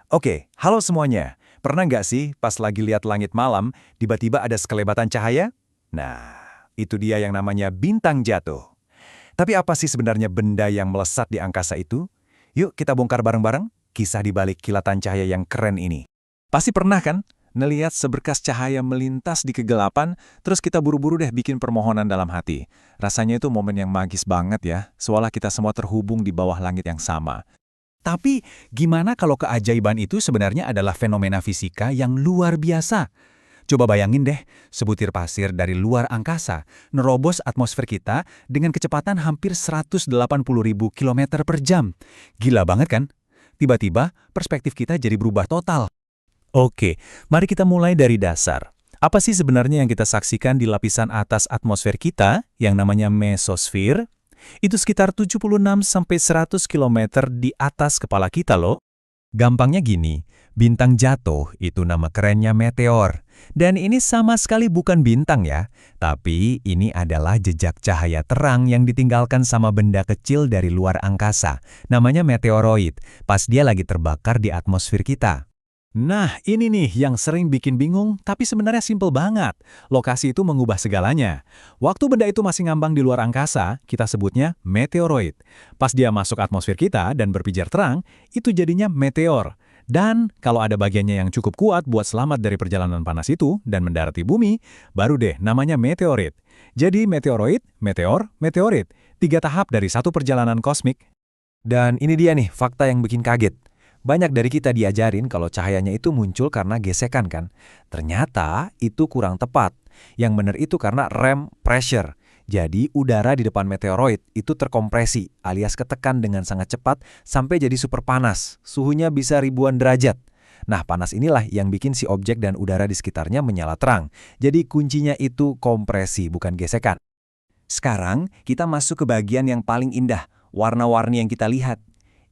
Oke, halo semuanya. Pernah nggak sih pas lagi lihat langit malam, tiba-tiba ada sekelebatan cahaya? Nah, itu dia yang namanya bintang jatuh. Tapi apa sih sebenarnya benda yang melesat di angkasa itu? Yuk kita bongkar bareng-bareng kisah di balik kilatan cahaya yang keren ini. Pasti pernah kan? Ngeliat seberkas cahaya melintas di kegelapan, terus kita buru-buru deh bikin permohonan dalam hati. Rasanya itu momen yang magis banget ya, seolah kita semua terhubung di bawah langit yang sama. Tapi, gimana kalau keajaiban itu sebenarnya adalah fenomena fisika yang luar biasa? Coba bayangin deh, sebutir pasir dari luar angkasa nerobos atmosfer kita dengan kecepatan hampir 180.000 km per jam. Gila banget kan? Tiba-tiba, perspektif kita jadi berubah total. Oke, mari kita mulai dari dasar. Apa sih sebenarnya yang kita saksikan di lapisan atas atmosfer kita, yang namanya mesosfer? Itu sekitar 76-100 km di atas kepala kita loh. Gampangnya gini, bintang jatuh itu nama kerennya meteor. Dan ini sama sekali bukan bintang ya, tapi ini adalah jejak cahaya terang yang ditinggalkan sama benda kecil dari luar angkasa. Namanya meteoroid, pas dia lagi terbakar di atmosfer kita. Nah, ini nih yang sering bikin bingung, tapi sebenarnya simpel banget. Lokasi itu mengubah segalanya. Waktu benda itu masih ngambang di luar angkasa, kita sebutnya meteoroid. Pas dia masuk atmosfer kita dan berpijar terang, itu jadinya meteor. Dan kalau ada bagiannya yang cukup kuat buat selamat dari perjalanan panas itu dan mendarat di bumi, baru deh namanya meteorit. Jadi meteoroid, meteor, meteorit. 3 tahap dari satu perjalanan kosmik. Dan ini dia nih fakta yang bikin kaget. Banyak dari kita diajarin kalau cahayanya itu muncul karena gesekan kan. Ternyata itu kurang tepat. Yang benar itu karena rem pressure. Jadi udara di depan meteoroid itu terkompresi alias ketekan dengan sangat cepat sampai jadi super panas. Suhunya bisa ribuan derajat. Nah, panas inilah yang bikin si objek dan udara di sekitarnya menyala terang. Jadi kuncinya itu kompresi, bukan gesekan. Sekarang kita masuk ke bagian yang paling indah, warna-warni yang kita lihat.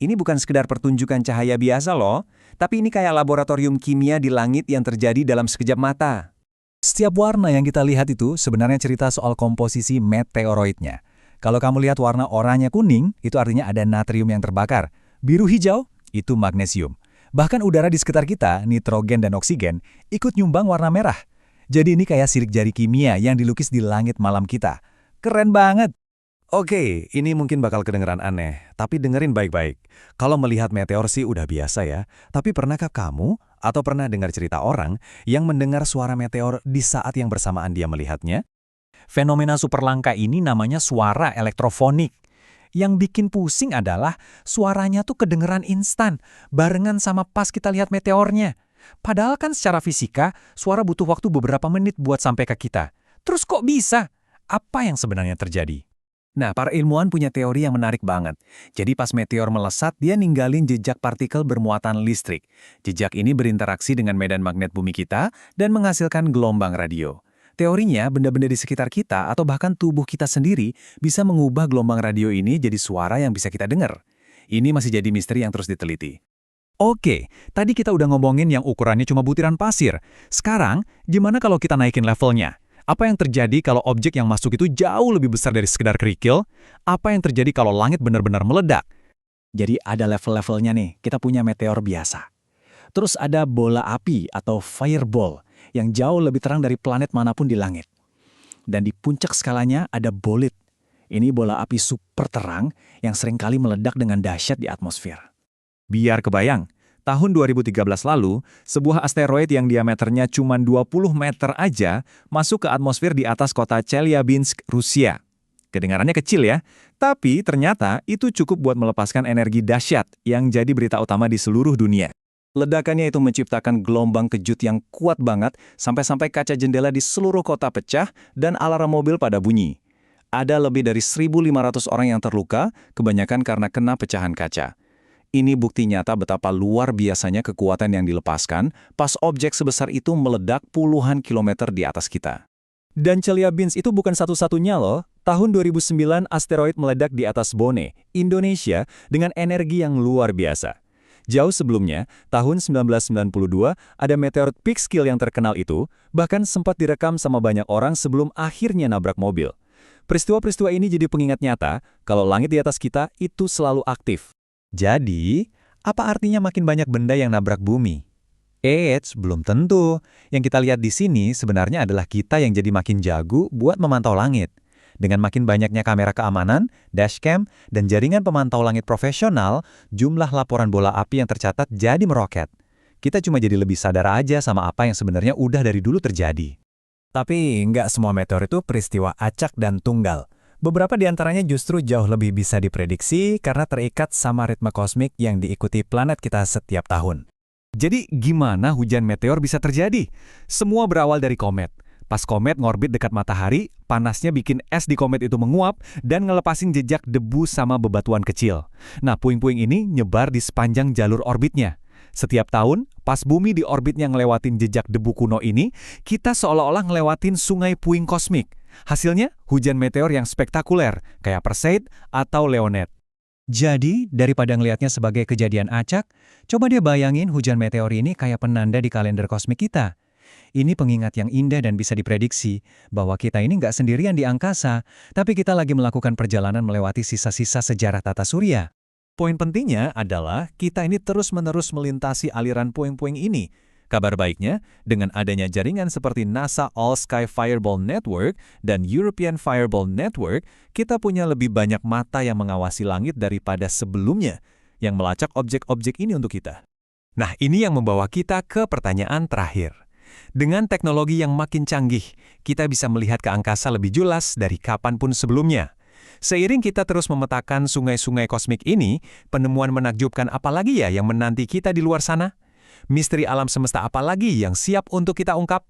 Ini bukan sekedar pertunjukan cahaya biasa loh, tapi ini kayak laboratorium kimia di langit yang terjadi dalam sekejap mata. Setiap warna yang kita lihat itu sebenarnya cerita soal komposisi meteoroidnya. Kalau kamu lihat warna oranye kuning, itu artinya ada natrium yang terbakar. Biru hijau, itu magnesium. Bahkan udara di sekitar kita, nitrogen dan oksigen, ikut nyumbang warna merah. Jadi ini kayak sirik jari kimia yang dilukis di langit malam kita. Keren banget! Oke, ini mungkin bakal kedengeran aneh, tapi dengerin baik-baik. Kalau melihat meteor sih udah biasa ya, tapi pernahkah kamu atau pernah dengar cerita orang yang mendengar suara meteor di saat yang bersamaan dia melihatnya? Fenomena super langka ini namanya suara elektrofonik. Yang bikin pusing adalah suaranya tuh kedengeran instan, barengan sama pas kita lihat meteornya. Padahal kan secara fisika, suara butuh waktu beberapa menit buat sampai ke kita. Terus kok bisa? Apa yang sebenarnya terjadi? Nah, para ilmuwan punya teori yang menarik banget. Jadi pas meteor melesat, dia ninggalin jejak partikel bermuatan listrik. Jejak ini berinteraksi dengan medan magnet bumi kita dan menghasilkan gelombang radio. Teorinya, benda-benda di sekitar kita atau bahkan tubuh kita sendiri bisa mengubah gelombang radio ini jadi suara yang bisa kita dengar. Ini masih jadi misteri yang terus diteliti. Oke, tadi kita udah ngomongin yang ukurannya cuma butiran pasir. Sekarang, gimana kalau kita naikin levelnya? Apa yang terjadi kalau objek yang masuk itu jauh lebih besar dari sekedar kerikil? Apa yang terjadi kalau langit benar-benar meledak? Jadi ada level-levelnya nih, kita punya meteor biasa. Terus ada bola api atau fireball yang jauh lebih terang dari planet manapun di langit. Dan di puncak skalanya ada bolide. Ini bola api super terang yang seringkali meledak dengan dahsyat di atmosfer. Biar kebayang, tahun 2013 lalu, sebuah asteroid yang diameternya cuma 20 meter aja masuk ke atmosfer di atas kota Chelyabinsk, Rusia. Kedengarannya kecil ya, tapi ternyata itu cukup buat melepaskan energi dahsyat yang jadi berita utama di seluruh dunia. Ledakannya itu menciptakan gelombang kejut yang kuat banget sampai-sampai kaca jendela di seluruh kota pecah dan alarm mobil pada bunyi. Ada lebih dari 1.500 orang yang terluka, kebanyakan karena kena pecahan kaca. Ini bukti nyata betapa luar biasanya kekuatan yang dilepaskan pas objek sebesar itu meledak puluhan kilometer di atas kita. Dan Chelyabinsk itu bukan satu-satunya loh. Tahun 2009 asteroid meledak di atas Bone, Indonesia dengan energi yang luar biasa. Jauh sebelumnya, tahun 1992, ada meteor Peekskill yang terkenal itu, bahkan sempat direkam sama banyak orang sebelum akhirnya nabrak mobil. Peristiwa-peristiwa ini jadi pengingat nyata kalau langit di atas kita itu selalu aktif. Jadi, Apa artinya makin banyak benda yang nabrak bumi? Belum tentu. Yang kita lihat di sini sebenarnya adalah kita yang jadi makin jago buat memantau langit. Dengan makin banyaknya kamera keamanan, dashcam, dan jaringan pemantau langit profesional, jumlah laporan bola api yang tercatat jadi meroket. Kita cuma jadi lebih sadar aja sama apa yang sebenarnya udah dari dulu terjadi. Tapi nggak semua meteor itu peristiwa acak dan tunggal. Beberapa di antaranya justru jauh lebih bisa diprediksi karena terikat sama ritme kosmik yang diikuti planet kita setiap tahun. Jadi gimana hujan meteor bisa terjadi? Semua berawal dari komet. Pas komet ngorbit dekat matahari, panasnya bikin es di komet itu menguap dan ngelepasin jejak debu sama bebatuan kecil. Nah, puing-puing ini nyebar di sepanjang jalur orbitnya. Setiap tahun, pas bumi di orbitnya ngelewatin jejak debu kuno ini, kita seolah-olah ngelewatin sungai puing kosmik. Hasilnya, hujan meteor yang spektakuler, kayak Perseid atau Leonid. Jadi, daripada ngelihatnya sebagai kejadian acak, coba dia bayangin hujan meteor ini kayak penanda di kalender kosmik kita. Ini pengingat yang indah dan bisa diprediksi bahwa kita ini nggak sendirian di angkasa, tapi kita lagi melakukan perjalanan melewati sisa-sisa sejarah tata surya. Poin pentingnya adalah kita ini terus-menerus melintasi aliran puing-puing ini. Kabar baiknya, dengan adanya jaringan seperti NASA All-Sky Fireball Network dan European Fireball Network, kita punya lebih banyak mata yang mengawasi langit daripada sebelumnya, yang melacak objek-objek ini untuk kita. Nah, ini yang membawa kita ke pertanyaan terakhir. Dengan teknologi yang makin canggih, kita bisa melihat ke angkasa lebih jelas dari kapanpun sebelumnya. Seiring kita terus memetakan sungai-sungai kosmik ini, penemuan menakjubkan apa lagi ya yang menanti kita di luar sana? Misteri alam semesta apa lagi yang siap untuk kita ungkap?